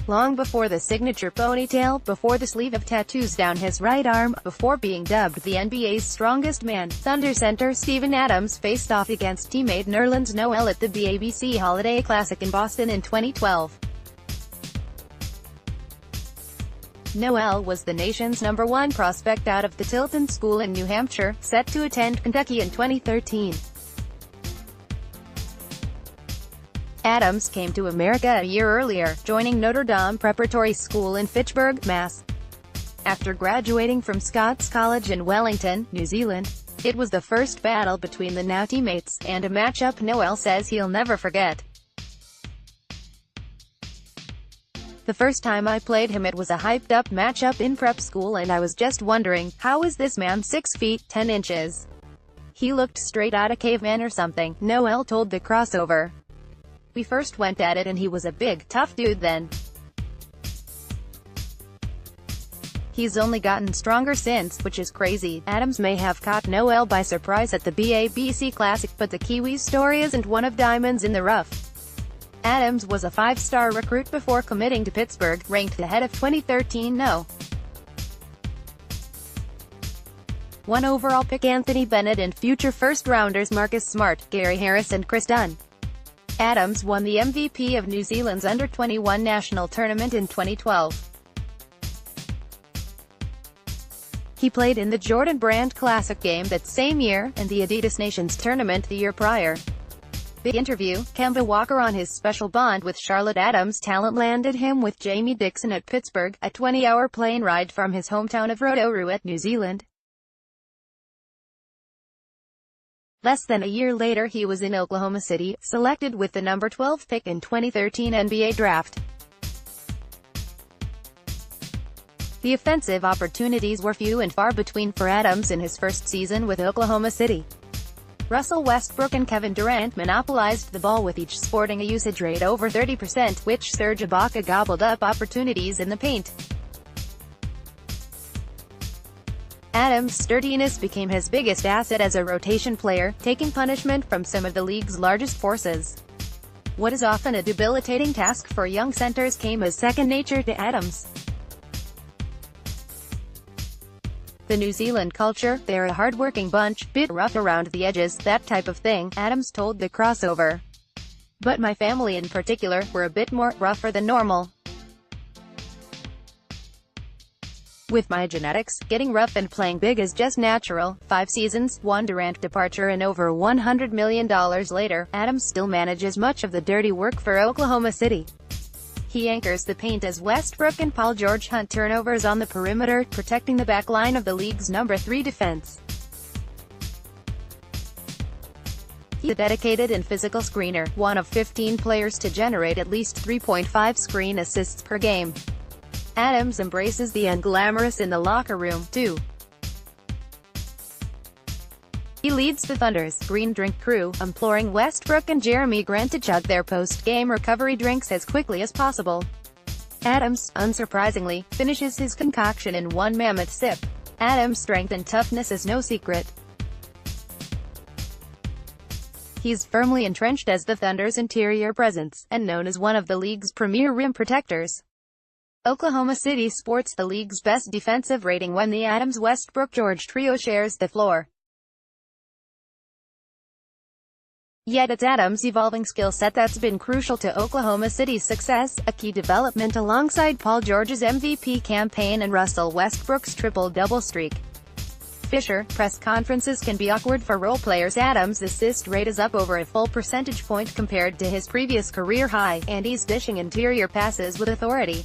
long before the signature ponytail, before the sleeve of tattoos down his right arm, before being dubbed the NBA's strongest man. Thunder center Steven Adams faced off against teammate Nerlens Noel at the BABC Holiday Classic in Boston in 2012. Noel was the nation's #1 prospect out of the Tilton School in New Hampshire, set to attend Kentucky in 2013. Adams came to America a year earlier, joining Notre Dame Preparatory School in Fitchburg, Mass. After graduating from Scots College in Wellington, New Zealand, it was the first battle between the now teammates, and a matchup Noel says he'll never forget. The first time I played him it was a hyped-up matchup in prep school and I was just wondering, how is this man 6 feet, 10 inches? He looked straight out of caveman or something, Noel told the crossover. We first went at it and he was a big, tough dude then. He's only gotten stronger since, which is crazy. Adams may have caught Noel by surprise at the BABC Classic, but the Kiwi's story isn't one of diamonds in the rough. Adams was a 5-star recruit before committing to Pittsburgh, ranked ahead of 2013 No. 1 overall pick Anthony Bennett and future first-rounders Marcus Smart, Gary Harris and Chris Dunn. Adams won the MVP of New Zealand's Under-21 national tournament in 2012. He played in the Jordan Brand Classic game that same year, and the Adidas Nations tournament the year prior. Big interview, Kemba Walker on his special bond with Charlotte. Adams' talent landed him with Jamie Dixon at Pittsburgh, a 20-hour plane ride from his hometown of Rotorua, New Zealand. Less than a year later he was in Oklahoma City, selected with the number 12 pick in 2013 NBA draft. The offensive opportunities were few and far between for Adams in his first season with Oklahoma City. Russell Westbrook and Kevin Durant monopolized the ball with each sporting a usage rate over 30%, which Serge Ibaka gobbled up opportunities in the paint. Adams' sturdiness became his biggest asset as a rotation player, taking punishment from some of the league's largest forces. What is often a debilitating task for young centers came as second nature to Adams. The New Zealand culture, they're a hard-working bunch, bit rough around the edges, that type of thing, Adams told the crossover. But my family in particular, were a bit more rougher than normal. With my genetics, getting rough and playing big is just natural. 5 seasons, 1 Durant departure and over $100 million later, Adams still manages much of the dirty work for Oklahoma City. He anchors the paint as Westbrook and Paul George hunt turnovers on the perimeter, protecting the back line of the league's number 3 defense. He's a dedicated and physical screener, one of 15 players to generate at least 3.5 screen assists per game. Adams embraces the unglamorous in the locker room, too. He leads the Thunder's green drink crew, imploring Westbrook and Jeremy Grant to chug their post-game recovery drinks as quickly as possible. Adams, unsurprisingly, finishes his concoction in one mammoth sip. Adams' strength and toughness is no secret. He's firmly entrenched as the Thunder's interior presence, and known as one of the league's premier rim protectors. Oklahoma City sports the league's best defensive rating when the Adams-Westbrook-George trio shares the floor. Yet it's Adams' evolving skill set that's been crucial to Oklahoma City's success, a key development alongside Paul George's MVP campaign and Russell Westbrook's triple-double streak. Fisher, press conferences can be awkward for role players. Adams' assist rate is up over a full percentage point compared to his previous career high, and he's dishing interior passes with authority.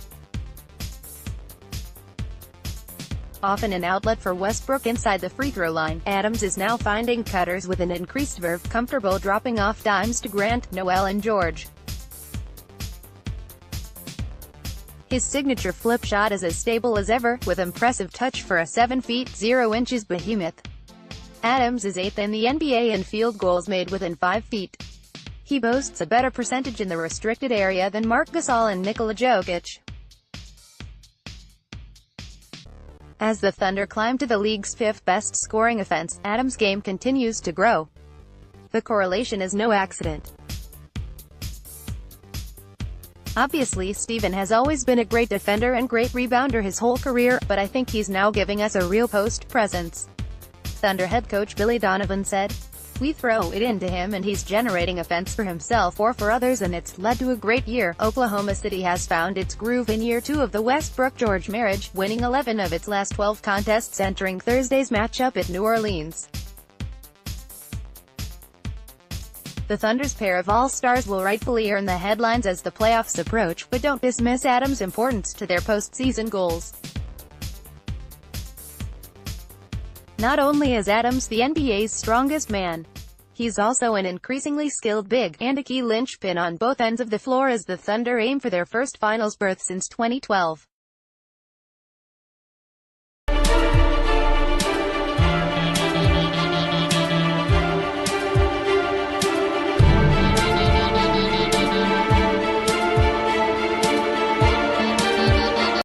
Often an outlet for Westbrook inside the free throw line, Adams is now finding cutters with an increased verve, comfortable dropping off dimes to Grant, Noel and George. His signature flip shot is as stable as ever, with impressive touch for a 7 feet 0 inches behemoth. Adams is 8th in the NBA in field goals made within 5 feet. He boasts a better percentage in the restricted area than Marc Gasol and Nikola Jokic. As the Thunder climb to the league's 5th best scoring offense, Adams' game continues to grow. The correlation is no accident. Obviously Steven has always been a great defender and great rebounder his whole career, but I think he's now giving us a real post presence. Thunder head coach Billy Donovan said, "We throw it into him and he's generating offense for himself or for others and it's led to a great year." Oklahoma City has found its groove in year 2 of the Westbrook-George marriage, winning 11 of its last 12 contests entering Thursday's matchup at New Orleans. The Thunder's pair of all-stars will rightfully earn the headlines as the playoffs approach, but don't dismiss Adams' importance to their postseason goals. Not only is Adams the NBA's strongest man, he's also an increasingly skilled big, and a key linchpin on both ends of the floor as the Thunder aim for their first finals berth since 2012.